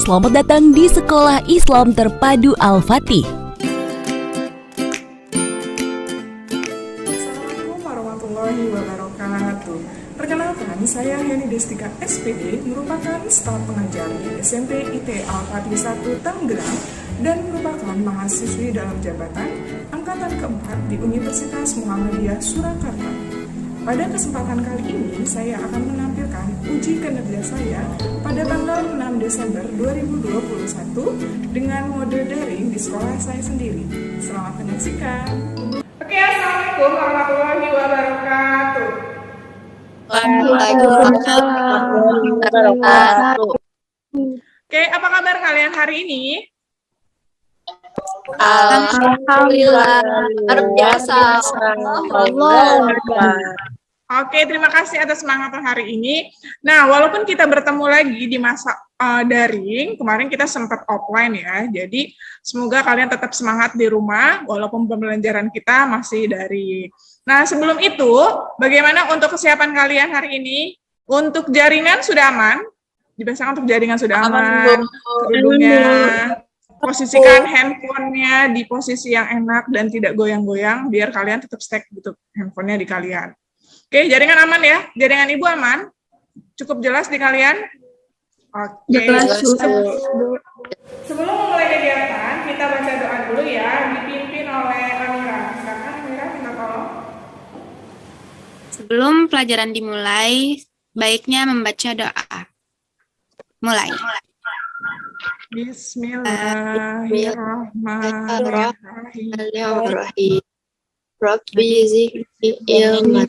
selamat datang di Sekolah Islam Terpadu Al-Fatih. Assalamualaikum warahmatullahi wabarakatuh. Perkenalkan, saya Heni Destika SPD, merupakan staf pengajar di SMP IT Al-Fatih 1 Tangerang dan merupakan mahasiswi dalam jabatan angkatan keempat di Universitas Muhammadiyah Surakarta. Pada kesempatan kali ini, saya akan menampilkan uji kinerja saya pada tanggal 6 Desember 2021 dengan mode daring di sekolah saya sendiri. Selamat menyaksikan. Oke, Assalamualaikum warahmatullahi wabarakatuh. Oke, apa kabar kalian hari ini? Alhamdulillah, luar biasa. Oke, terima kasih atas semangat hari ini. Nah, walaupun kita bertemu lagi di masa daring, kemarin kita sempat offline ya. Jadi, semoga kalian tetap semangat di rumah, walaupun pembelajaran kita masih daring. Nah, sebelum itu, bagaimana untuk kesiapan kalian hari ini? Untuk jaringan sudah aman? Dibiasakan untuk jaringan sudah aman, kerudungnya, posisikan handphonenya di posisi yang enak dan tidak goyang-goyang, biar kalian tetap stay gitu handphonenya di kalian. Oke, jaringan aman ya? Jaringan Ibu aman? Cukup jelas di kalian? Oke. Jelas, Sebelum memulai kegiatan, kita baca doa dulu ya, dipimpin oleh Amira. Silakan Amira, minta tolong. Sebelum pelajaran dimulai, baiknya membaca doa. Mulai. Bismillahirrahmanirrahim. Rabbi zidni ilman.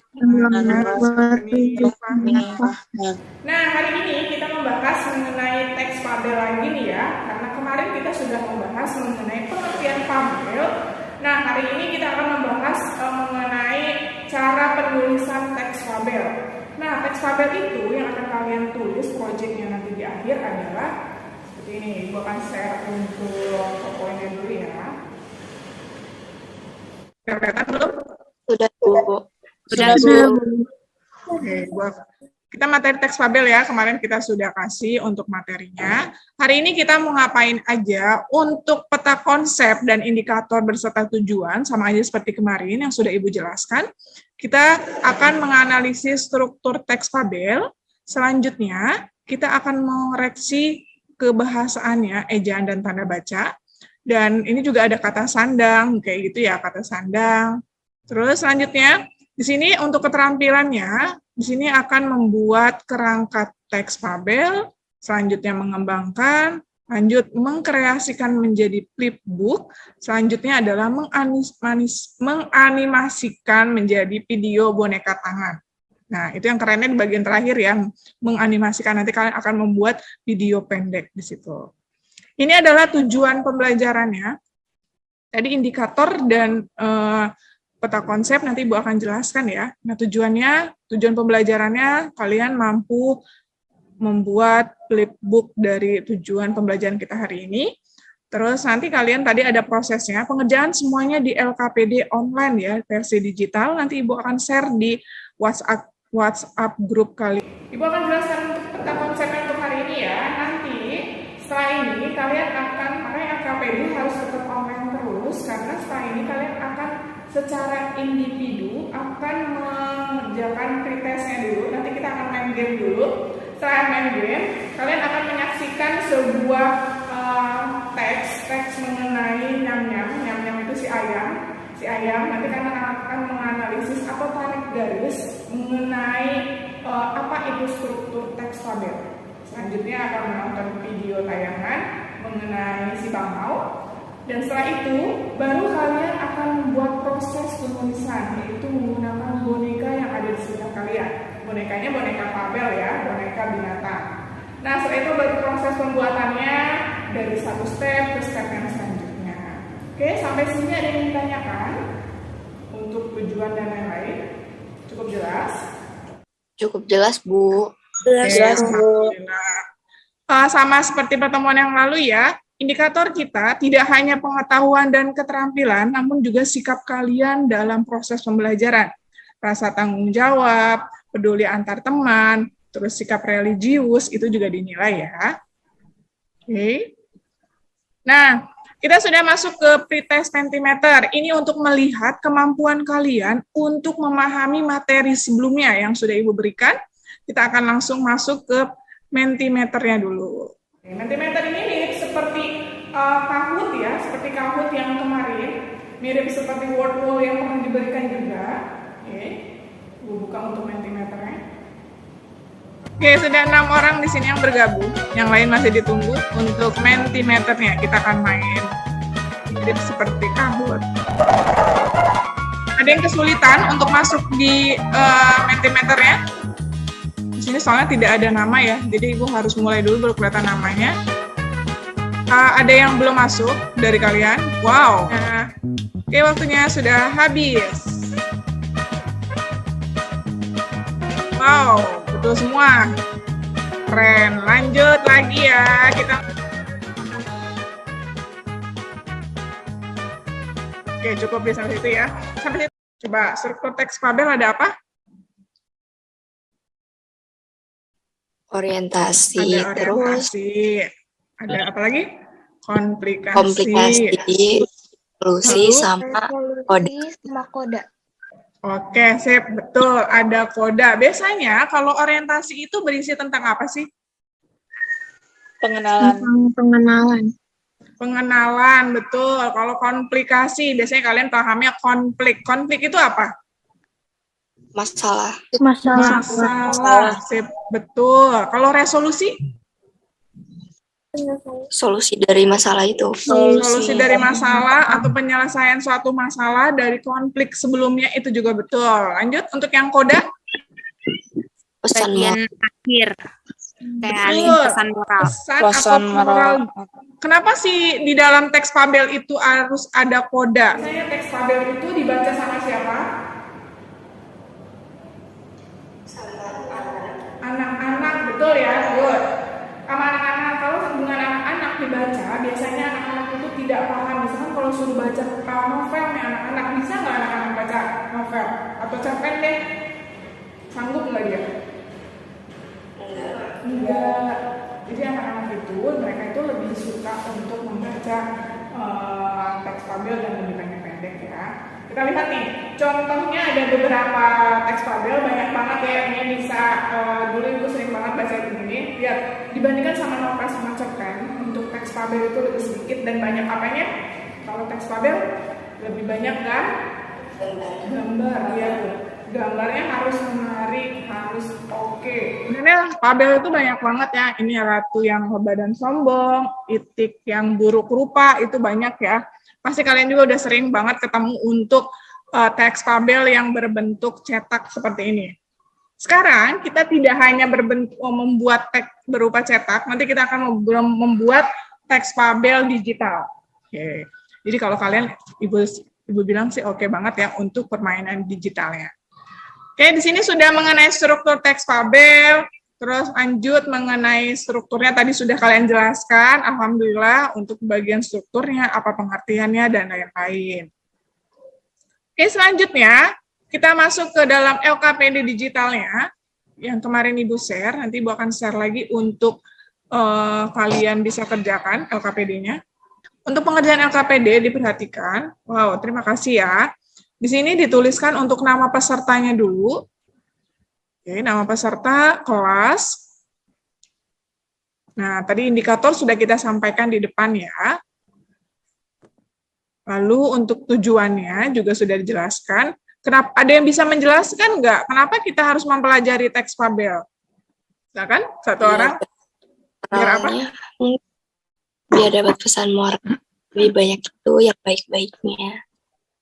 Nah, hari ini kita membahas mengenai teks fabel lagi nih ya, karena kemarin kita sudah membahas mengenai pengertian fabel. Nah, hari ini kita akan membahas mengenai cara penulisan teks fabel. Nah, teks fabel itu yang akan kalian tulis proyeknya nanti di akhir adalah seperti ini. Gue akan share untuk poinnya dulu ya. Kelihatan belum? Sudah, Bu. Sudah. Oke, kita materi teks fabel ya, kemarin kita sudah kasih untuk materinya. Hari ini kita mau ngapain aja untuk peta konsep dan indikator berserta tujuan, sama aja seperti kemarin yang sudah Ibu jelaskan. Kita akan menganalisis struktur teks fabel, selanjutnya kita akan mengoreksi kebahasaannya, ejaan dan tanda baca. Dan ini juga ada kata sandang, kayak gitu ya, kata sandang. Terus selanjutnya, di sini untuk keterampilannya, di sini akan membuat kerangka teks fabel, selanjutnya mengembangkan, lanjut mengkreasikan menjadi flipbook, selanjutnya adalah menganimasikan menjadi video boneka tangan. Nah, itu yang kerennya di bagian terakhir ya, menganimasikan, nanti kalian akan membuat video pendek di situ. Ini adalah tujuan pembelajarannya. Tadi indikator dan peta konsep nanti Ibu akan jelaskan ya. Nah, tujuan pembelajarannya kalian mampu membuat flipbook dari tujuan pembelajaran kita hari ini. Terus nanti kalian tadi ada prosesnya, pengerjaan semuanya di LKPD online ya, versi digital. Nanti Ibu akan share di WhatsApp grup kalian. Ibu akan jelaskan untuk peta konsepnya untuk hari ini ya. Nanti setelah ini kalian akan, makanya LKPD harus tetap online terus, karena setelah ini kalian akan secara individu akan mengerjakan pretestnya dulu. Nanti kita akan main game dulu. Setelah main game, kalian akan menyaksikan sebuah teks mengenai nyam-nyam itu si ayam. Nanti kalian akan menganalisis atau tarik garis mengenai apa itu struktur teks fabel. Selanjutnya akan menonton video tayangan mengenai si bangau. Dan setelah itu, baru kalian akan membuat proses penulisan, yaitu menggunakan boneka yang ada di sekitar kalian. Bonekanya boneka fabel ya, boneka binatang. Nah, setelah itu baru proses pembuatannya dari satu step ke step yang selanjutnya. Oke, sampai sini ada yang ditanyakan untuk tujuan dan lain-lain? Cukup jelas? Cukup jelas, Bu. Jelas, Bu. Sama seperti pertemuan yang lalu ya, indikator kita tidak hanya pengetahuan dan keterampilan, namun juga sikap kalian dalam proses pembelajaran. Rasa tanggung jawab, peduli antar teman, terus sikap religius, itu juga dinilai ya. Oke. Nah, kita sudah masuk ke pretest Mentimeter. Ini untuk melihat kemampuan kalian untuk memahami materi sebelumnya yang sudah Ibu berikan. Kita akan langsung masuk ke Mentimeternya dulu. Mentimeter ini mirip seperti Kahoot ya, seperti Kahoot yang kemarin. Mirip seperti word wall yang pernah diberikan juga. Oke, Ibu buka untuk Mentimeternya. Oke, sudah 6 orang di sini yang bergabung. Yang lain masih ditunggu untuk Mentimeternya. Kita akan main mirip seperti Kahoot. Ada yang kesulitan untuk masuk di Mentimeternya? Di sini soalnya tidak ada nama ya, jadi Ibu harus mulai dulu baru kelihatan namanya. Ada yang belum masuk dari kalian? Wow. Nah, oke, waktunya sudah habis. Wow, betul semua. Keren. Lanjut lagi ya. Oke, cukup di sampai situ ya. Sampai situ. Coba struktur teks fabel ada apa? Orientasi. Ada Terus orientasi. Ada apa lagi? Komplikasi. komplikasi, solusi, Lalu? sama kode. sama koda. Oke, sip, betul. Ada koda. Biasanya kalau orientasi itu berisi tentang apa sih? Pengenalan. Pengenalan, betul. Kalau komplikasi, biasanya kalian pahamnya konflik. Konflik itu apa? Masalah. Masalah. Sip, betul. Kalau resolusi? Solusi dari masalah itu. Solusi dari masalah atau penyelesaian suatu masalah dari konflik sebelumnya itu juga betul. Lanjut, untuk yang koda? Pesan Bagian moral. akhir. Kayak Betul. pesan moral. Pesan atau moral. Kenapa sih di dalam teks fabel itu harus ada koda? Biasanya teks fabel itu dibaca sama siapa? Anak-anak, betul ya, good. Sama anak-anak, kalau dengan anak-anak dibaca, biasanya anak-anak itu tidak paham. Misalkan kalau suruh baca novel nih anak-anak, bisa nggak anak-anak baca novel? Atau cerpen deh? Sanggup nggak dia? Enggak. Jadi anak-anak itu, mereka itu lebih suka untuk membaca teks fabel dan lebih pendek-pendek ya. Kita lihat nih, contohnya ada beberapa teks fabel, banyak banget ya, ini bisa, dulu Ibu sering banget baca ini. Lihat, dibandingkan sama novel sama cerpen, untuk teks fabel itu lebih sedikit dan banyak apanya? Kalau teks fabel, lebih banyak kan? Gambar, ya. Gambarnya harus menarik, harus oke. Sebenarnya fabel itu banyak banget ya. Ini ratu yang berbadan sombong, itik yang buruk rupa, itu banyak ya. Pasti kalian juga udah sering banget ketemu untuk teks fabel yang berbentuk cetak seperti ini. Sekarang kita tidak hanya membuat teks berupa cetak, nanti kita akan membuat teks fabel digital. Oke. Jadi kalau kalian, Ibu bilang sih oke banget ya untuk permainan digitalnya. Oke, di sini sudah mengenai struktur teks fabel, terus lanjut mengenai strukturnya tadi sudah kalian jelaskan, alhamdulillah untuk bagian strukturnya, apa pengertiannya, dan lain-lain. Oke, selanjutnya kita masuk ke dalam LKPD digitalnya, yang kemarin Ibu share, nanti Ibu akan share lagi untuk kalian bisa kerjakan LKPD-nya. Untuk pengerjaan LKPD diperhatikan, wow, terima kasih ya. Di sini dituliskan untuk nama pesertanya dulu. Oke, nama peserta, kelas. Nah, tadi indikator sudah kita sampaikan di depan ya. Lalu untuk tujuannya juga sudah dijelaskan. Kenapa, ada yang bisa menjelaskan nggak? Kenapa kita harus mempelajari teks fabel? Silakan, satu orang. Biar apa? Biar dapat pesan moral. Lebih banyak itu yang baik-baiknya.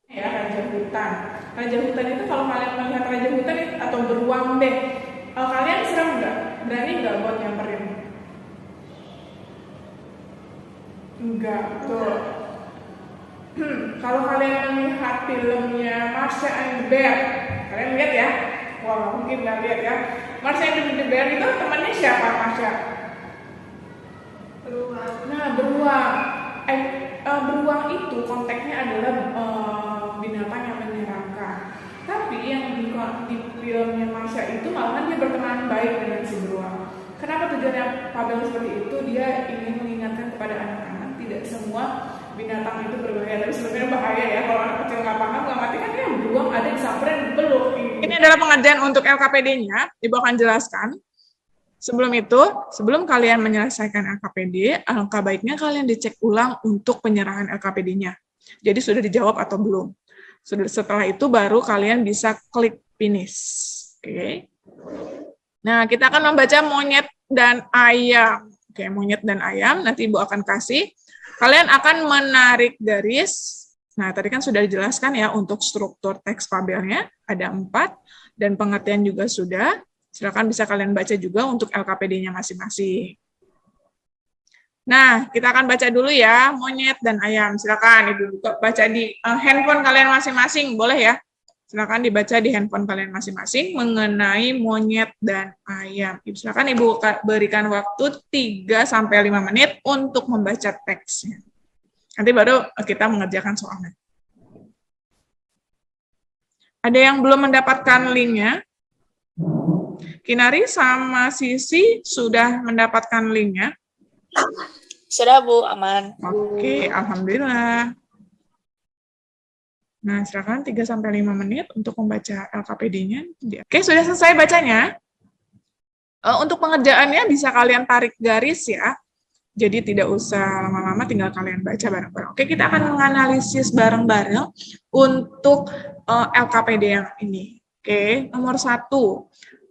Ya, raja hutan. Raja hutan itu kalau kalian melihat raja hutan atau beruang deh, kalian serem nggak? Berani nggak buat nyamperin? Enggak, betul. Kalau kalian melihat filmnya Marsha and the Bear, kalian lihat ya? Wah, mungkin nggak lihat ya. Marsha and the Bear itu temannya siapa, Marsha? Beruang. Nah, beruang. Beruang itu konteksnya adalah binatang yang menyeramkan. Tapi yang di filmnya Marsha itu malahan dia berteman baik dengan si beruang. Kenapa tujuannya Fabel seperti itu? Dia ingin mengingatkan kepada anak-anak tidak semua binatang itu berbahaya, tapi sebenarnya bahaya ya. Kalau anak kecil nggak paham, nggak ngerti kan dia buang, ada disamperin, peluk. Ini adalah pengerjaan untuk LKPD-nya. Ibu akan jelaskan. Sebelum itu, sebelum kalian menyelesaikan LKPD, alangkah baiknya kalian dicek ulang untuk penyerahan LKPD-nya. Jadi sudah dijawab atau belum. Setelah itu baru kalian bisa klik finish. Oke. Nah, kita akan membaca monyet dan ayam. Oke, monyet dan ayam. Nanti Ibu akan kasih. Kalian akan menarik garis. Nah, tadi kan sudah dijelaskan ya untuk struktur teks fabelnya. Ada 4. Dan pengertian juga sudah. Silakan bisa kalian baca juga untuk LKPD-nya masing-masing. Nah, kita akan baca dulu ya, monyet dan ayam. Silakan Ibu baca di handphone kalian masing-masing, boleh ya? Silakan dibaca di handphone kalian masing-masing mengenai monyet dan ayam. Silakan Ibu berikan waktu 3-5 menit untuk membaca teksnya. Nanti baru kita mengerjakan soalnya. Ada yang belum mendapatkan linknya? Kinari sama Sisi sudah mendapatkan linknya? Sudah Bu, aman. Oke, alhamdulillah. Nah, silakan 3-5 menit untuk membaca LKPD-nya. Oke, sudah selesai bacanya. Untuk pengerjaannya bisa kalian tarik garis ya. Jadi tidak usah lama-lama, tinggal kalian baca bareng-bareng. Oke, kita akan menganalisis bareng-bareng untuk LKPD yang ini. Oke, nomor 1.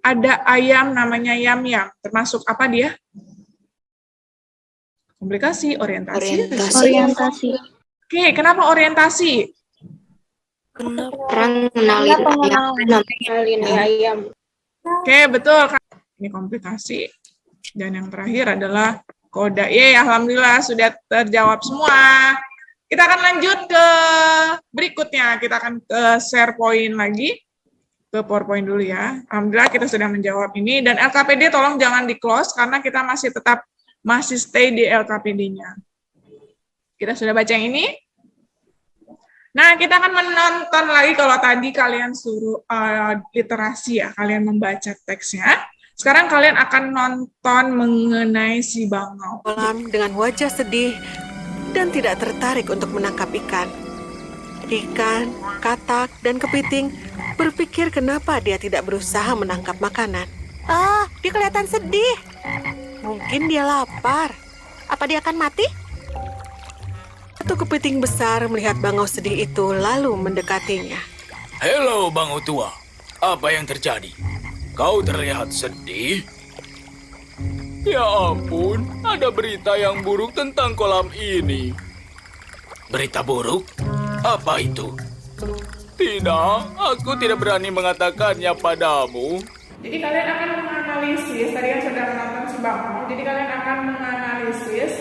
Ada ayam namanya Yam-Yam. Termasuk apa dia? Komplikasi, orientasi. Orientasi. Oke, kenapa orientasi? Orang kenalin ayam. Oke, betul. Ini komplikasi. Dan yang terakhir adalah koda. Alhamdulillah sudah terjawab semua. Kita akan lanjut ke berikutnya. Kita akan ke share point lagi. Ke PowerPoint dulu ya. Alhamdulillah kita sudah menjawab ini. Dan LKPD tolong jangan di-close karena kita masih stay di LKPD-nya. Kita sudah baca yang ini. Nah, kita akan menonton lagi kalau tadi kalian suruh literasi ya, kalian membaca teksnya. Sekarang kalian akan nonton mengenai si bangau. Kolam dengan wajah sedih dan tidak tertarik untuk menangkap ikan. Ikan, katak, dan kepiting berpikir kenapa dia tidak berusaha menangkap makanan. Dia kelihatan sedih. Mungkin dia lapar. Apa dia akan mati? Satu kepiting besar melihat bangau sedih itu lalu mendekatinya. Halo bangau tua, apa yang terjadi? Kau terlihat sedih? Ya ampun, ada berita yang buruk tentang kolam ini. Berita buruk? Apa itu? Tidak, aku tidak berani mengatakannya padamu. Jadi kalian akan menganalisis, tadi kan sudah menonton si bangau, jadi kalian akan menganalisis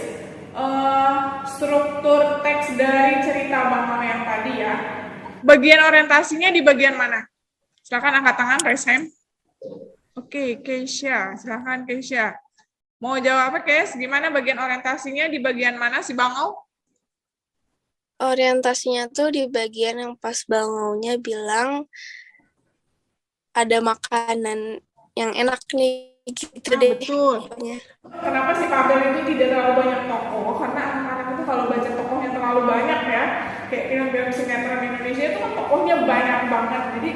struktur teks dari cerita bangau yang tadi ya. Bagian orientasinya di bagian mana? Silakan angkat tangan, raise hand. Oke, Keisha, silakan Keisha. Mau jawab apa, Kes? Gimana bagian orientasinya di bagian mana si bangau? Orientasinya tuh di bagian yang pas bangaunya bilang ada makanan yang enak nih gitu deh. Betul. Kenapa si Fabel itu tidak terlalu banyak tokoh? Karena anak-anak itu kalau baca tokohnya terlalu banyak ya, kayak film-film sinetron Indonesia itu kan tokohnya banyak banget. Jadi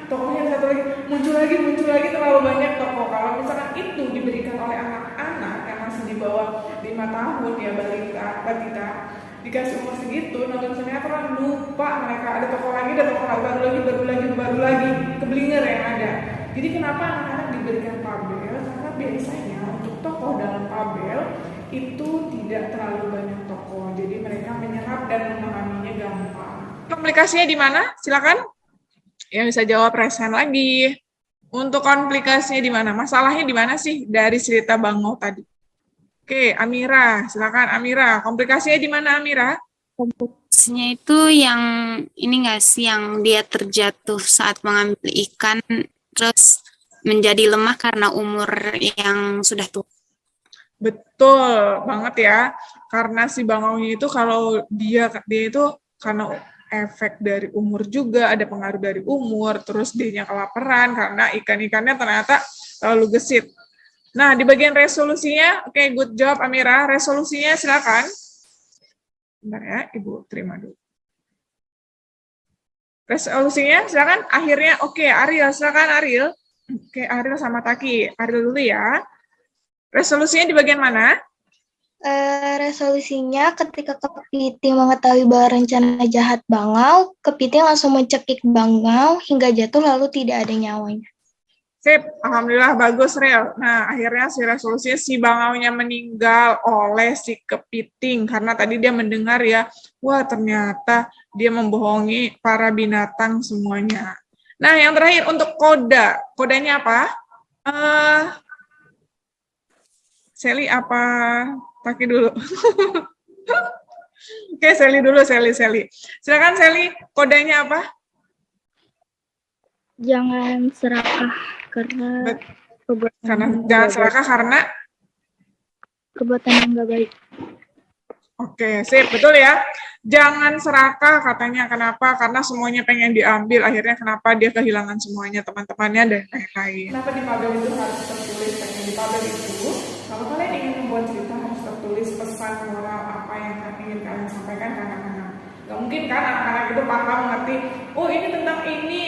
tokohnya satu lagi muncul lagi terlalu banyak tokoh. Kalau misalkan itu diberikan oleh anak-anak yang masih di bawah 5 tahun ya, balita, dikasih umur segitu nonton sinetron lupa mereka ada tokoh lagi, baru lagi keblinger yang ada. Jadi kenapa anak-anak diberikan fabel? Karena biasanya untuk tokoh dalam fabel itu tidak terlalu banyak tokoh, jadi mereka menyerap dan memahaminya gampang. Komplikasinya di mana? Silakan. Yang bisa jawab resen lagi. Untuk komplikasinya di mana? Masalahnya di mana sih dari cerita bangau tadi? Oke, Amira, silakan Amira. Komplikasinya di mana Amira? Komplikasinya itu yang ini nggak sih, yang dia terjatuh saat mengambil ikan terus menjadi lemah karena umur yang sudah tua. Betul banget ya. Karena si bangaunya itu kalau dia itu karena efek dari umur juga, ada pengaruh dari umur, terus dianya kelaparan karena ikan-ikannya ternyata terlalu gesit. Nah, di bagian resolusinya, oke, good job Amira. Resolusinya silakan. Bentar ya, Ibu terima dulu. Resolusinya silakan. Akhirnya, oke, Ariel, silakan Ariel. Oke, Ariel sama Taki. Ariel dulu ya. Resolusinya di bagian mana? Resolusinya ketika kepiting mengetahui bahwa rencana jahat bangau, kepiting langsung mencekik bangau hingga jatuh lalu tidak ada nyawanya. Sip, alhamdulillah bagus Rel. Nah, akhirnya si resolusinya si bangaunya meninggal oleh si kepiting karena tadi dia mendengar ya, wah ternyata dia membohongi para binatang semuanya. Nah, yang terakhir untuk koda. Kodanya apa? Sally apa Taki dulu? Oke, Sally dulu, Sally. Silakan Sally, kodenya apa? Jangan serakah karena Jangan serakah karena perbuatan yang nggak baik. Oke, sip, betul ya. Jangan serakah katanya, kenapa? Karena semuanya pengen diambil, akhirnya kenapa dia kehilangan semuanya, teman-temannya dan lain-lain. Kenapa di tabel itu harus tertulis, di tabel itu, kalau kalian ingin membuat cerita harus tertulis pesan moral apa yang ingin kalian sampaikan ke anak-anak. Gak mungkin kan anak-anak itu paham, ngerti, oh ini tentang ini.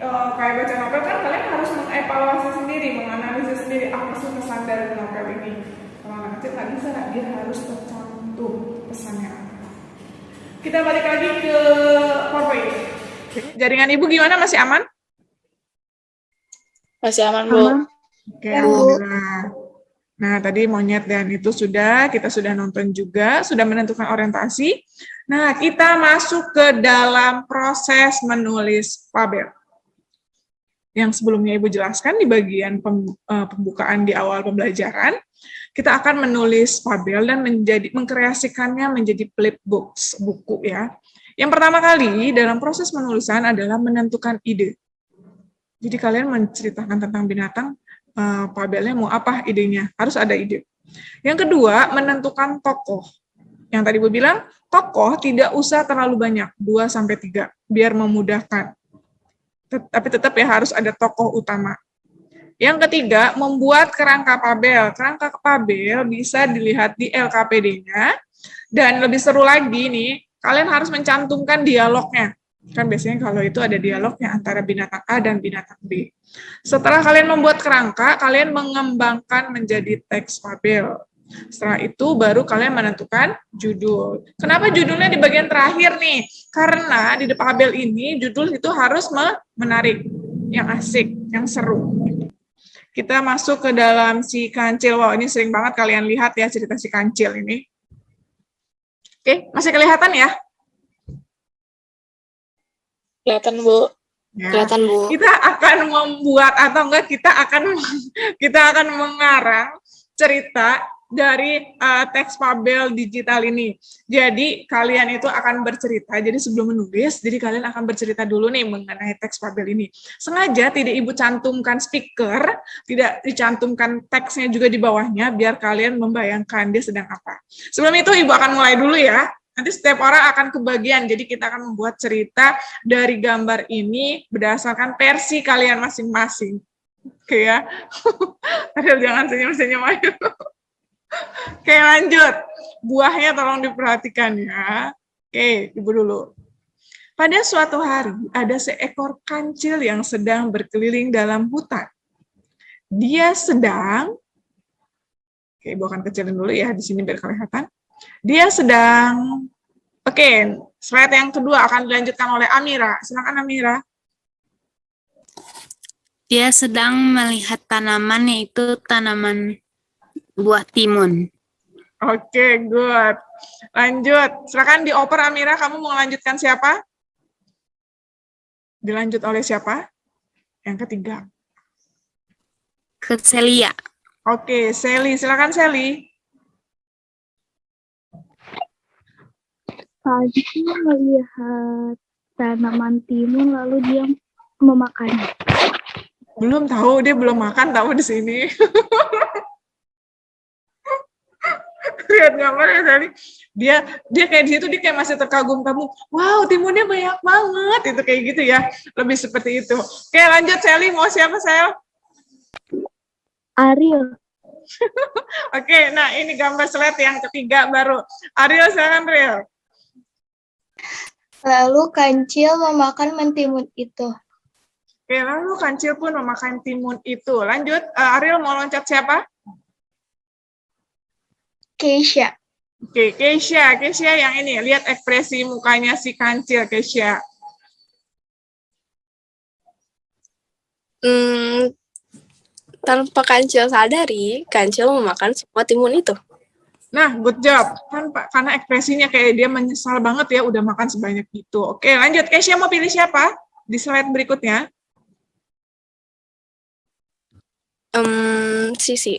Kayak baca novel kan kalian harus mengevaluasi sendiri, menganalisis sendiri, apa sih pesan dari novel ini. Kalau anak kecil nggak bisa, dia harus tercantum pesannya apa. Kita balik lagi ke PowerPoint. Jaringan Ibu gimana? Masih aman? Masih aman, Bu. Oke, alhamdulillah. Nah, tadi monyet dan itu kita sudah nonton juga, sudah menentukan orientasi. Nah, kita masuk ke dalam proses menulis fabel. Yang sebelumnya Ibu jelaskan di bagian pembukaan di awal pembelajaran, kita akan menulis fabel dan mengkreasikannya menjadi flip books, buku ya. Yang pertama kali dalam proses penulisan adalah menentukan ide. Jadi kalian menceritakan tentang binatang, fabelnya mau apa idenya, harus ada ide. Yang kedua, menentukan tokoh. Yang tadi Ibu bilang, tokoh tidak usah terlalu banyak, 2-3, biar memudahkan. Tapi tetap ya harus ada tokoh utama. Yang ketiga, membuat kerangka fabel. Kerangka fabel bisa dilihat di LKPD-nya, dan lebih seru lagi nih, kalian harus mencantumkan dialognya. Kan biasanya kalau itu ada dialognya antara binatang A dan binatang B. Setelah kalian membuat kerangka, kalian mengembangkan menjadi teks fabel. Setelah itu baru kalian menentukan judul. Kenapa judulnya di bagian terakhir nih? Karena di fabel ini judul itu harus menarik, yang asik, yang seru. Kita masuk ke dalam si kancil. Wow, ini sering banget kalian lihat ya cerita si kancil ini. Oke, masih kelihatan ya? Kelihatan, Bu. Ya. Kelihatan, Bu. Kita akan membuat atau enggak kita akan mengarang cerita dari teks fabel digital ini. Jadi kalian itu akan bercerita. Jadi sebelum menulis, jadi kalian akan bercerita dulu nih mengenai teks fabel ini. Sengaja tidak Ibu cantumkan speaker, tidak dicantumkan teksnya juga di bawahnya, biar kalian membayangkan dia sedang apa. Sebelum itu Ibu akan mulai dulu ya. Nanti setiap orang akan kebagian, jadi kita akan membuat cerita dari gambar ini berdasarkan versi kalian masing-masing. Oke ya. Jangan senyum-senyum aja. Oke, lanjut. Buahnya tolong diperhatikan ya. Oke, Ibu dulu. Pada suatu hari, ada seekor kancil yang sedang berkeliling dalam hutan. Dia sedang, oke, Ibu akan kecilin dulu ya, di sini biar kelihatan. Dia sedang, oke, slide yang kedua akan dilanjutkan oleh Amira. Silakan Amira. Dia sedang melihat tanaman, yaitu tanaman buah timun. Oke, good. Lanjut. Silakan dioper Amira, kamu mau melanjutkan siapa? Dilanjut oleh siapa? Yang ketiga. Ke Celia. Oke, Sally. Silakan Sally. Pagi melihat tanaman timun lalu dia memakannya. Belum tahu, dia belum makan tahu di sini. Lihat gambarnya tadi. Dia kayak di situ dia kayak masih terkagum-kagum. Wow, timunnya banyak banget. Itu kayak gitu ya. Lebih seperti itu. Oke, lanjut Sally. Mau siapa, Sel? Ariel. Oke, nah ini gambar slide yang ketiga baru. Ariel, silakan Ariel. Lalu kancil memakan mentimun itu. Oke, lalu kancil pun memakan timun itu. Lanjut, Ariel mau loncat siapa? Keisha. Oke, Keisha. Keisha yang ini, lihat ekspresi mukanya si kancil, Keisha. Tanpa Kancil sadari, Kancil memakan semua timun itu. Nah, good job. Karena ekspresinya kayak dia menyesal banget ya udah makan sebanyak itu. Oke, lanjut. Keisha mau pilih siapa di slide berikutnya? Sisi.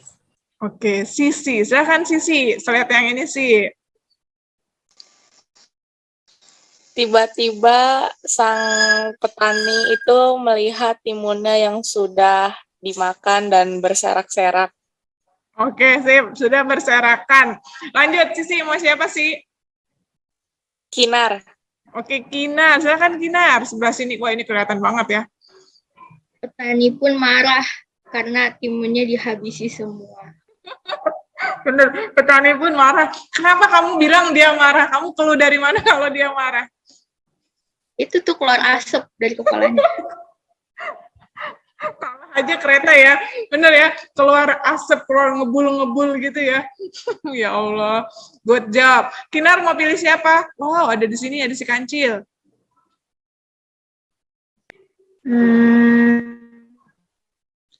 Oke, Sisi. Silakan Sisi. Slide yang ini sih. Tiba-tiba sang petani itu melihat timunnya yang sudah dimakan dan berserak-serak. Oke, sip. Sudah berserakan. Lanjut, Sisi. Mau siapa sih? Kinar. Oke, Kinar. Silakan Kinar. Sebelah sini. Wah, ini kelihatan banget ya. Petani pun marah karena timunnya dihabisi semua. Bener, petani pun marah. Kenapa kamu bilang dia marah? Kamu keluh dari mana kalau dia marah? Itu tuh keluar asap dari kepalanya. Kalah aja kereta ya. Bener ya, keluar asap, keluar ngebul-ngebul gitu ya. Ya Allah, good job. Kinar mau pilih siapa? Wow, ada di sini, ada si Kancil.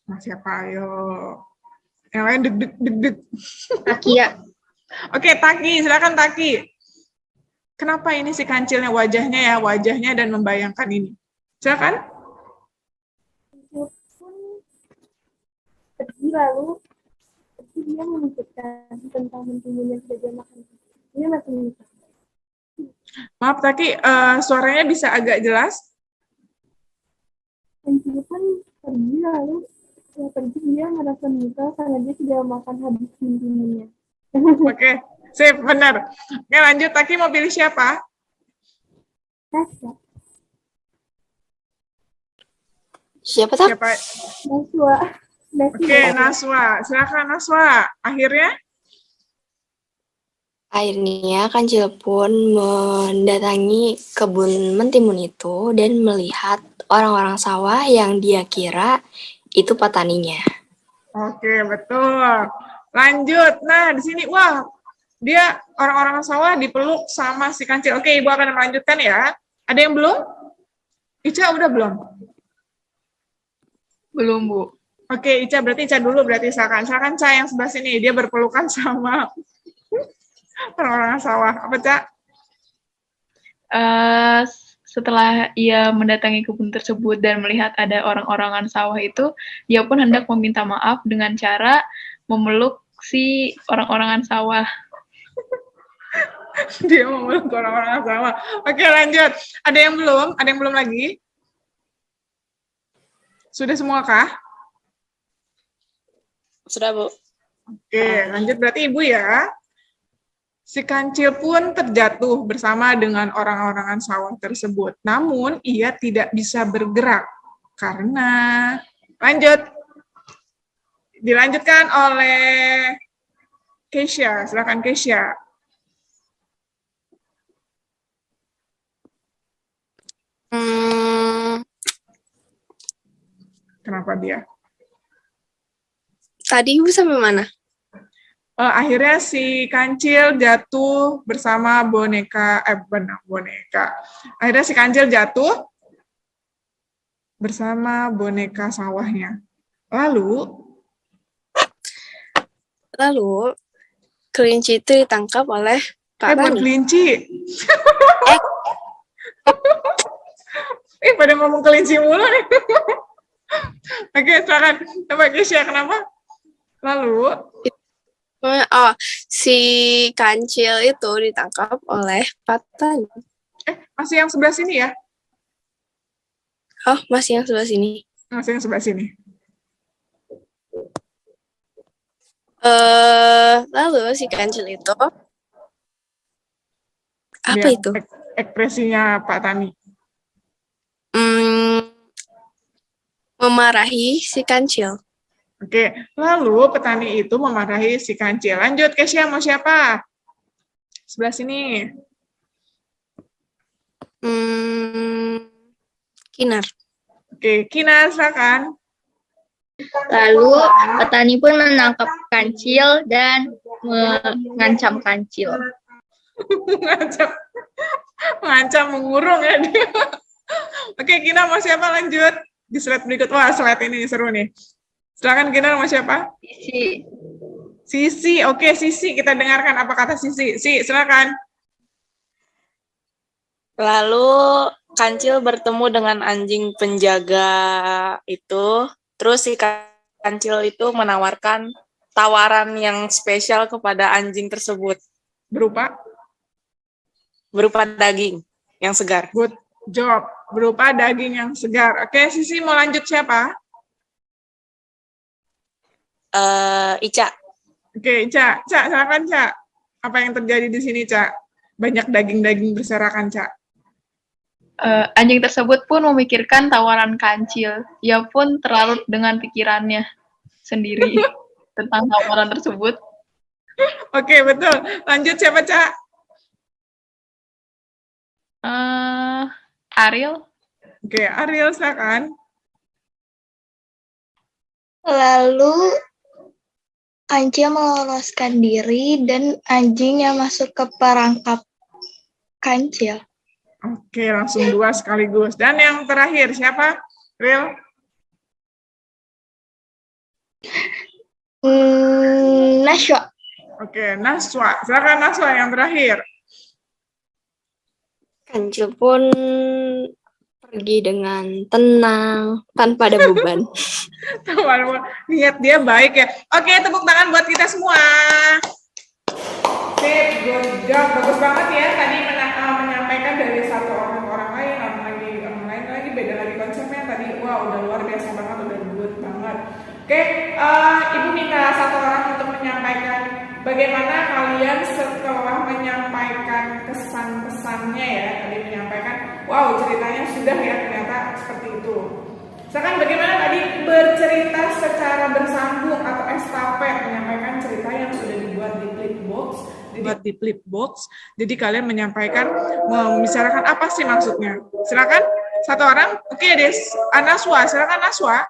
Nah, siapa? Ayo. Yang lain deg-deg. Takia. Oke, Taki, silakan Taki. Kenapa ini si kancilnya wajahnya dan membayangkan ini? Silakan. Pergi lalu dia memikirkan tentang mentimun yang sudah dia makan. Dia masih menyesal. Maaf Taki, suaranya bisa agak jelas? Kancil pun pergi lalu dia merasa menyesal karena dia sudah makan habis mentimunnya. Oke, sip, benar. Oke, lanjut. Taki mau pilih siapa? Tasya. Siapa tak? Siapa? Naswa. Oke, Naswa. Silakan Naswa. Akhirnya? Akhirnya Kancil pun mendatangi kebun mentimun itu dan melihat orang-orang sawah yang dia kira itu petaninya. Oke, betul. Lanjut. Nah, di sini, wah, dia orang-orang sawah dipeluk sama si kancil. Oke, Ibu akan melanjutkan ya. Ada yang belum? Ica udah belum? Belum, Bu. Oke, Ica berarti Ica dulu berarti silakan. Silakan Ca yang sebelah sini, dia berpelukan sama orang-orang sawah. Apa, Ca? Setelah ia mendatangi kebun tersebut dan melihat ada orang-orangan sawah itu, dia pun hendak meminta maaf dengan cara memeluk si orang-orangan sawah. Dia memeluk orang-orang sawah. Oke, lanjut. Ada yang belum? Ada yang belum lagi? Sudah semua kah? Sudah, Bu. Oke, lanjut berarti Ibu ya. Si kancil pun terjatuh bersama dengan orang-orangan sawah tersebut. Namun, ia tidak bisa bergerak karena... Lanjut. Dilanjutkan oleh Keisha. Silakan Keisha. Kenapa dia? Tadi Ibu sampai mana? Akhirnya si kancil jatuh bersama boneka. Akhirnya si kancil jatuh bersama boneka sawahnya. Lalu kelinci itu ditangkap oleh Pak buat Tani. kelinci. Pada ngomong kelinci mulu nih. Oke, silakan. Coba Keisha, kenapa? Lalu Si kancil itu ditangkap oleh Pak Tani. masih yang sebelah sini ya? Oh, masih yang sebelah sini. Masih yang sebelah sini. Lalu si kancil itu apa Lihat itu? Ekspresinya Pak Tani. Memarahi si kancil. Oke, lalu petani itu memarahi si kancil. Lanjut, Kesia mau siapa? Sebelah sini. Kinar. Oke, Kinar, silakan. Lalu petani pun menangkap kancil dan mengancam kancil. mengancam, mengurung ya dia. Oke, Kinar mau siapa? Lanjut. Di slide berikut. Wah, slide ini seru nih. Silakan Kinar mau siapa? Sisi. Sisi, oke Sisi, kita dengarkan apa kata Sisi. Silakan. Lalu kancil bertemu dengan anjing penjaga itu, terus si kancil itu menawarkan tawaran yang spesial kepada anjing tersebut. Berupa daging yang segar. Good job. Berupa daging yang segar. Oke, Sisi mau lanjut siapa? Ica. Oke, Ca, silakan Ca. Apa yang terjadi di sini, Ca? Banyak daging-daging berserakan, Ca. Anjing tersebut pun memikirkan tawaran kancil. Ia pun terlarut dengan pikirannya sendiri tentang tawaran tersebut. Oke, betul. Lanjut siapa, Ca? Ariel. Oke, Ariel silakan. Lalu kancil meloloskan diri dan anjingnya masuk ke perangkap kancil. Oke, langsung 2 sekaligus. Dan yang terakhir siapa? Real? Naswa. Oke, Naswa. Silakan Naswa yang terakhir. Kancil pun pergi dengan tenang, tanpa ada beban. Niat dia baik ya. Oke, tepuk tangan buat kita semua. Sip, good job. Bagus banget ya. Tadi menyampaikan dari satu orang ke orang lain, orang lain lagi, beda lagi konsepnya. Tadi, wah udah luar biasa banget, udah good banget. Oke, Ibu minta satu orang untuk menyampaikan bagaimana kalian setelah menyampaikan kesan-pesannya ya. Tadi menyampaikan, wow ceritanya sudah ya ternyata seperti itu. Misalkan bagaimana tadi bercerita secara bersambung atau estafet, menyampaikan cerita yang sudah dibuat di Flipbox. Jadi kalian menyampaikan, membicarakan apa sih maksudnya. Silakan satu orang. Oke, Des. Naswa, silakan Naswa.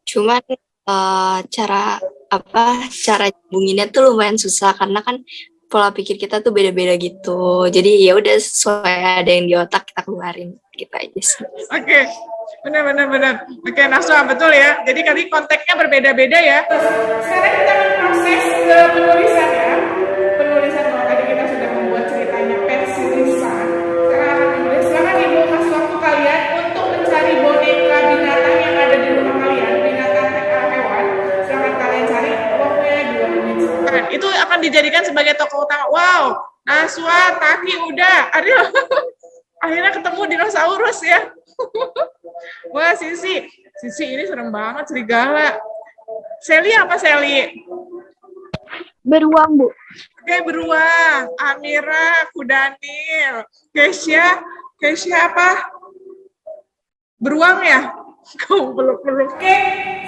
Cuman cara nyambunginnya tuh lumayan susah karena kan pola pikir kita tuh beda-beda gitu. Jadi ya udah sesuai ada yang di otak kita keluarin gitu aja sih. Oke. Benar. Oke, Naswa, betul ya. Jadi kali konteksnya berbeda-beda ya. Sekarang kita proses ke penulisan ya. Penulisan kalau tadi kita sudah membuat ceritanya versi lisan. Sekarang akan menulis. Silakan Ibu kasih waktu kalian untuk mencari boneka binatang yang ada di rumah kalian, binatang hewan. Silakan kalian cari. Waktunya 2 menit. Itu akan dijadikan sebagai tokoh utama. Wow, Naswa, Taki udah. Aduh. Akhirnya ketemu dinosaurus ya. Wah, Sisi ini serem banget, serigala. Seli apa Seli? Beruang, Bu. Oke, beruang. Amira, Kudanil. Kesia apa? Beruang ya? Kau peluk-peluk. Oke,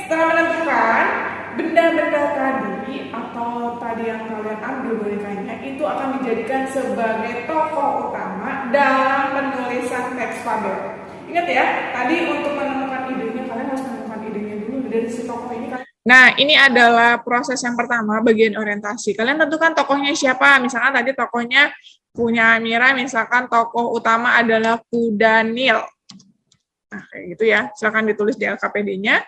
setelah menentukan benda-benda tadi atau tadi yang kalian ambil bonekanya itu akan dijadikan sebagai tokoh utama dalam penulisan teks fabel. Ingat ya, tadi untuk menemukan idenya, kalian harus menemukan idenya dulu dari si tokoh ini. Nah, ini adalah proses yang pertama, bagian orientasi. Kalian tentukan tokohnya siapa. Misalkan tadi tokohnya punya Amira, misalkan tokoh utama adalah Kudanil. Nah, kayak gitu ya. Silakan ditulis di LKPD-nya.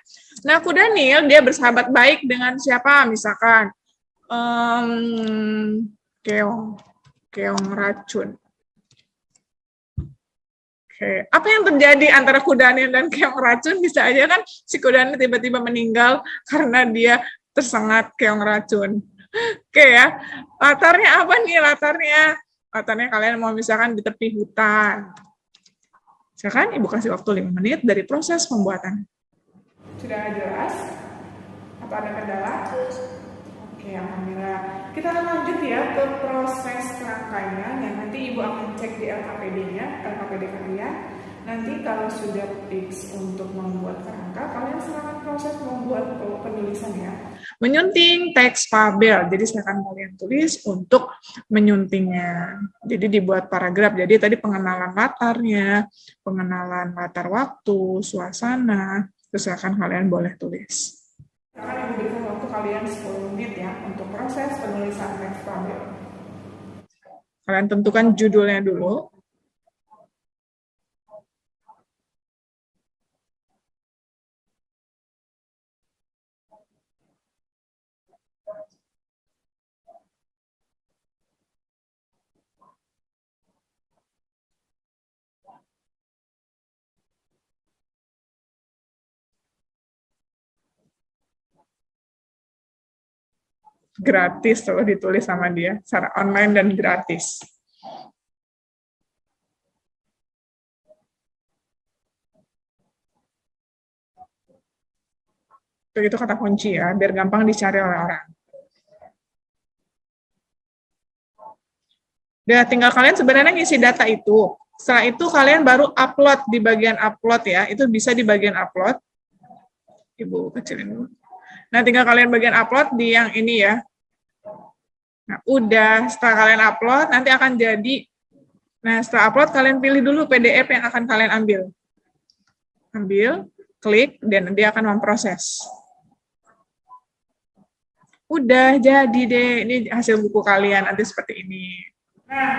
Nah, Kudanil, dia bersahabat baik dengan siapa? Misalkan, keong racun. Oke, apa yang terjadi antara Kudanil dan keong racun? Bisa aja kan si Kudanil tiba-tiba meninggal karena dia tersengat keong racun. Oke ya, latarnya apa nih latarnya? Latarnya kalian mau misalkan di tepi hutan. Silakan Ibu kasih waktu 5 menit dari proses pembuatan. Sudah jelas? Atau ada kendala? Oke, alhamdulillah. Kita akan lanjut ya ke proses kerangkaian yang nanti Ibu akan cek di LKPD-nya, LKPD kalian. Nanti kalau sudah fix untuk membuat kerangka, kalian silakan proses membuat penulisan ya. Menyunting teks fabel, jadi silakan kalian tulis untuk menyuntingnya. Jadi dibuat paragraf, jadi tadi pengenalan latarnya, pengenalan latar waktu, suasana, terus silakan kalian boleh tulis. Akan Ibu berikan waktu kalian 10 menit ya untuk proses penulisan teks fabel. Kalian tentukan judulnya dulu. Gratis kalau ditulis sama dia, secara online dan gratis. Itu kata kunci ya, biar gampang dicari oleh orang. Udah, tinggal kalian sebenarnya ngisi data itu. Setelah itu kalian baru upload di bagian upload ya, itu bisa di bagian upload. Ibu kecilin dulu. Nah, tinggal kalian bagian upload di yang ini ya. Nah, udah, setelah kalian upload, nanti akan jadi, nah setelah upload, kalian pilih dulu PDF yang akan kalian ambil. Ambil, klik, dan dia akan memproses. Udah, jadi deh, ini hasil buku kalian, nanti seperti ini. Nah,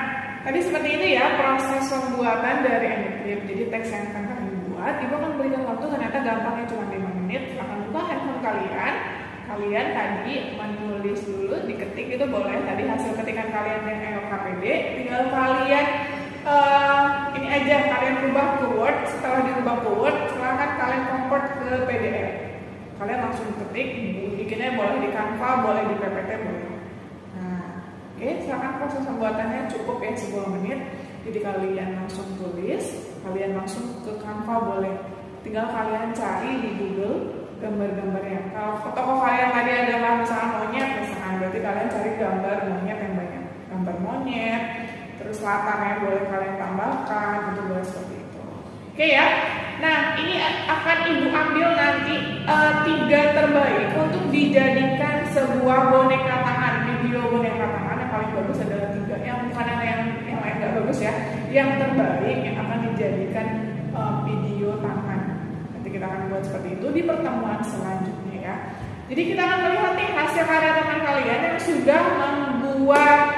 tadi seperti ini ya, proses pembuatan dari Anytrip. Jadi teks yang akan kami buat, Ibu akan berikan waktu, ternyata gampangnya cuma 5 menit, akan buka handphone kalian, kalian tadi menulis dulu, diketik itu boleh, tadi hasil ketikan kalian yang LKPD, tinggal kalian, ini aja, kalian rubah ke Word, setelah dirubah ke Word, silahkan kalian convert ke PDF. Kalian langsung ketik, bikinnya boleh di Canva, boleh di PPT, boleh. Oke, silakan proses pembuatannya cukup ya 10 menit. Jadi kalian langsung tulis, kalian langsung ke Canva boleh. Tinggal kalian cari di Google gambar-gambarnya. Kalau foto kalian tadi adalah misalnya monyet, misalkan berarti kalian cari gambar monyet yang banyak. Gambar monyet, terus latarnya boleh kalian tambahkan, itu boleh seperti itu. Oke ya. Nah, ini akan Ibu ambil nanti 3 terbaik untuk dijadikan sebuah boneka tangan, video boneka tangan yang paling bagus adalah 3, yang bukan yang lain nggak bagus ya, yang terbaik yang akan dijadikan video tangan. Nanti kita akan buat seperti itu di pertemuan selanjutnya ya. Jadi kita akan melihat nih hasil karya teman kalian yang sudah membuat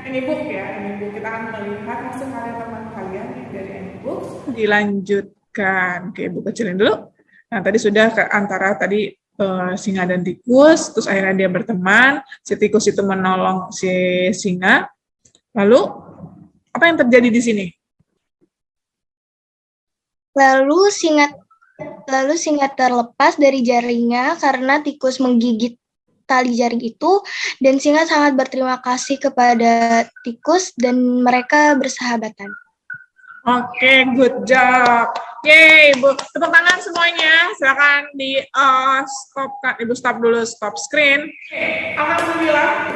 ini book ya, ini book. Kita akan melihat hasil karya teman kalian dari ini book. Dilanjutkan, oke Ibu kecilin dulu. Nah tadi sudah ke antara tadi singa dan tikus, terus akhirnya dia berteman, si tikus itu menolong si singa. Lalu apa yang terjadi di sini? Lalu singa terlepas dari jaringnya karena tikus menggigit tali jaring itu, dan singa sangat berterima kasih kepada tikus dan mereka bersahabatan. Oke, good job. Yeay, Ibu. Tepuk tangan semuanya. Silakan di stopkan. Ibu stop dulu, stop screen. Alhamdulillah,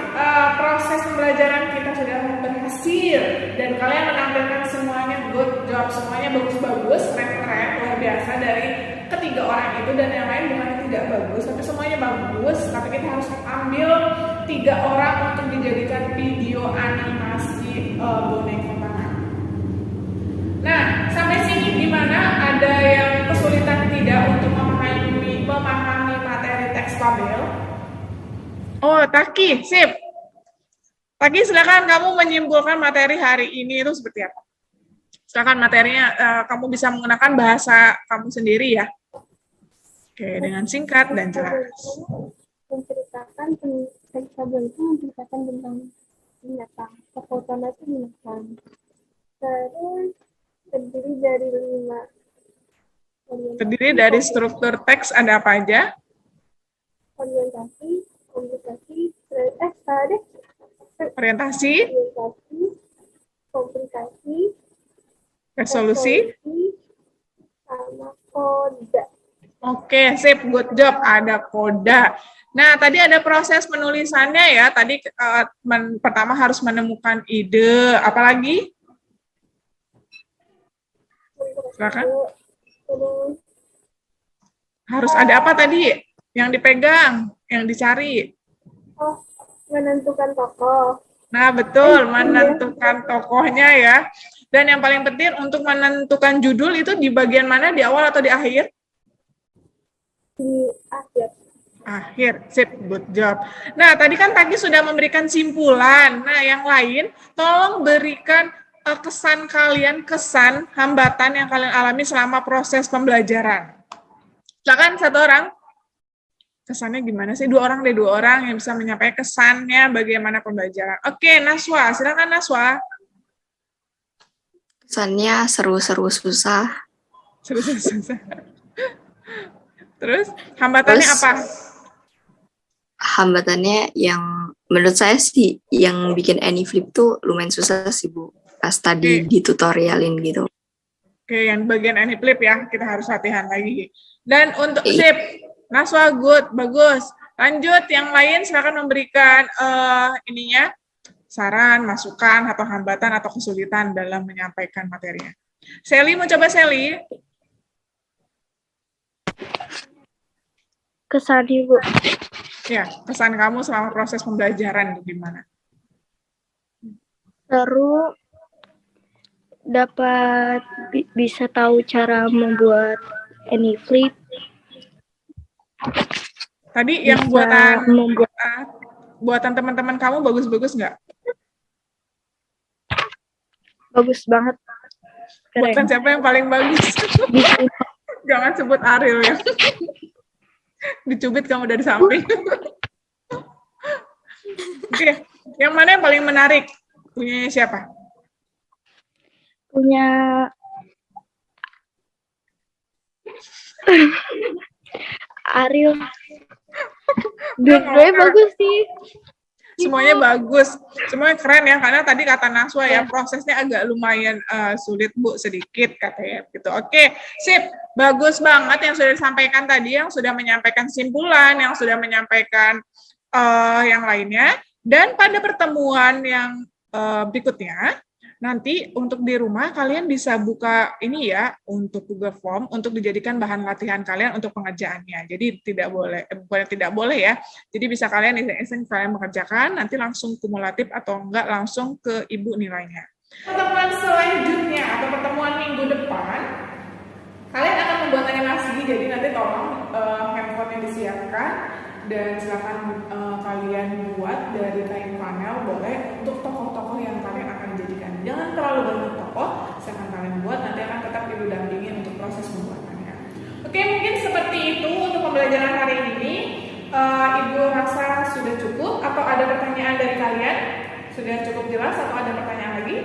proses pembelajaran kita sudah berhasil. Dan kalian menampilkan semuanya good job. Semuanya bagus-bagus, keren-keren, luar biasa dari ketiga orang itu. Dan yang lain bukan tidak bagus, tapi semuanya bagus. Tapi kita harus ambil 3 orang untuk dijadikan video animasi boneka tangan. Nah, sampai sini gimana? Ada yang kesulitan tidak untuk memahami materi teks fabel? Oh, Taki, sip. Taki, silakan kamu menyimpulkan materi hari ini itu seperti apa? Silakan materinya, kamu bisa menggunakan bahasa kamu sendiri ya. Oke, dengan singkat dan jelas. Menceritakan teks fabel itu menceritakan tentang binatang. Tokoh utama itu binatang. Terus terdiri dari struktur teks ada apa aja? Orientasi, komplikasi, resolusi, sama koda. Oke, sip, good job. Ada koda. Nah, tadi ada proses penulisannya ya. Tadi pertama harus menemukan ide, apalagi? Silakan. Terus Harus ada apa tadi? Yang dipegang, yang dicari. menentukan tokoh. Nah, betul, menentukan tokohnya ya. Dan yang paling penting untuk menentukan judul itu di bagian mana, di awal atau di akhir? Di akhir. Akhir, sip, good job. Nah, tadi kan Taki sudah memberikan simpulan. Nah, yang lain, tolong berikan kesan kalian, kesan hambatan yang kalian alami selama proses pembelajaran. Silakan satu orang. Kesannya gimana sih? Dua orang yang bisa menyampaikan kesannya bagaimana pembelajaran. Oke, Naswa, silakan Naswa. Kesannya seru-seru susah. Seru-seru susah. Terus, hambatannya Terus, apa? Hambatannya yang menurut saya sih yang bikin AnyFlip tuh lumayan susah sih Bu. Pas tadi di tutorialin gitu. Oke, yang bagian AnyFlip ya, kita harus latihan lagi. Dan untuk sip, Naswa good, bagus. Lanjut, yang lain silakan memberikan saran, masukan, atau hambatan atau kesulitan dalam menyampaikan materinya. Sally, mau coba Sally? Kesan Ibu. Ya, kesan kamu selama proses pembelajaran itu gimana? Seru, dapat bisa tahu cara membuat AnyFlip. Tadi yang Bisa buatan teman-teman kamu bagus-bagus nggak? bagus banget. Buatan siapa yang paling bagus? Jangan sebut Ariel ya. Dicubit kamu dari samping. Oke, yang mana yang paling menarik? Punyanya siapa? Punya Ariel. Dua-duanya bagus sih. Semuanya bagus, semuanya keren ya, karena tadi kata Naswa ya, prosesnya agak lumayan sulit Bu, sedikit katanya gitu. Oke, sip, bagus banget yang sudah disampaikan tadi, yang sudah menyampaikan simpulan, yang sudah menyampaikan yang lainnya. Dan pada pertemuan yang berikutnya, nanti untuk di rumah kalian bisa buka ini ya, untuk Google Form, untuk dijadikan bahan latihan kalian untuk pengerjaannya. Jadi tidak boleh, bukan tidak boleh ya, jadi bisa kalian iseng-iseng kalian mengerjakan, nanti langsung kumulatif atau enggak langsung ke ibu nilainya. Pertemuan selanjutnya atau pertemuan minggu depan, kalian akan membuat animasi, jadi nanti tolong handphone-nya disiapkan, dan silakan kalian buat dari kain panel, boleh untuk tokoh-tokoh yang kalian akan jadikan. Jangan terlalu banyak tokoh, silakan kalian buat, nanti akan tetap ibu dampingin untuk proses pembuatannya. Oke, mungkin seperti itu untuk pembelajaran hari ini. Ibu rasa sudah cukup, atau ada pertanyaan dari kalian? Sudah cukup jelas atau ada pertanyaan lagi?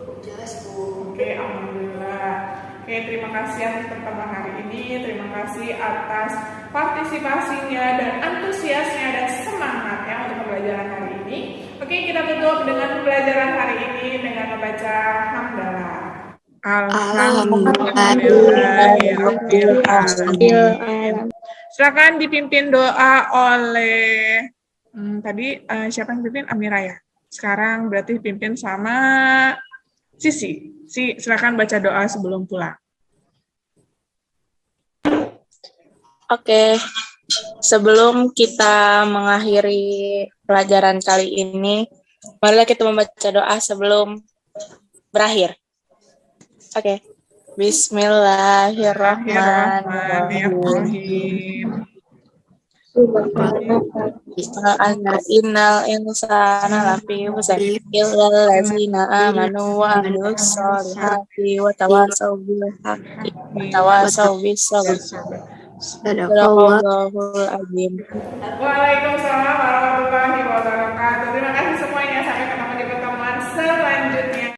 Cukup jelas Bu. Oke, alhamdulillah. Oke, terima kasih atas pertemuan hari ini. Terima kasih atas partisipasinya dan antusiasnya dan semangatnya untuk pembelajaran hari ini. Oke, kita tutup dengan pembelajaran hari ini dengan membaca hamdalah. Alhamdulillahirrahmanirrahim. Silakan dipimpin doa oleh tadi siapa yang pimpin? Amira ya. Sekarang berarti dipimpin sama Sisi. Silakan baca doa sebelum pulang. Oke, sebelum kita mengakhiri pelajaran kali ini, marilah kita membaca doa sebelum berakhir. Oke, Bismillahirrahmanirrahim. Innal insana lafi khusr illa allazina amanu wa amilus solihati wa tawasaw bil haqqi wa tawasaw bis sabr. Sadaqallahul azim. Waalaikumsalam warahmatullahi wabarakatuh. Terima kasih semuanya, sampai ketemu di pertemuan selanjutnya.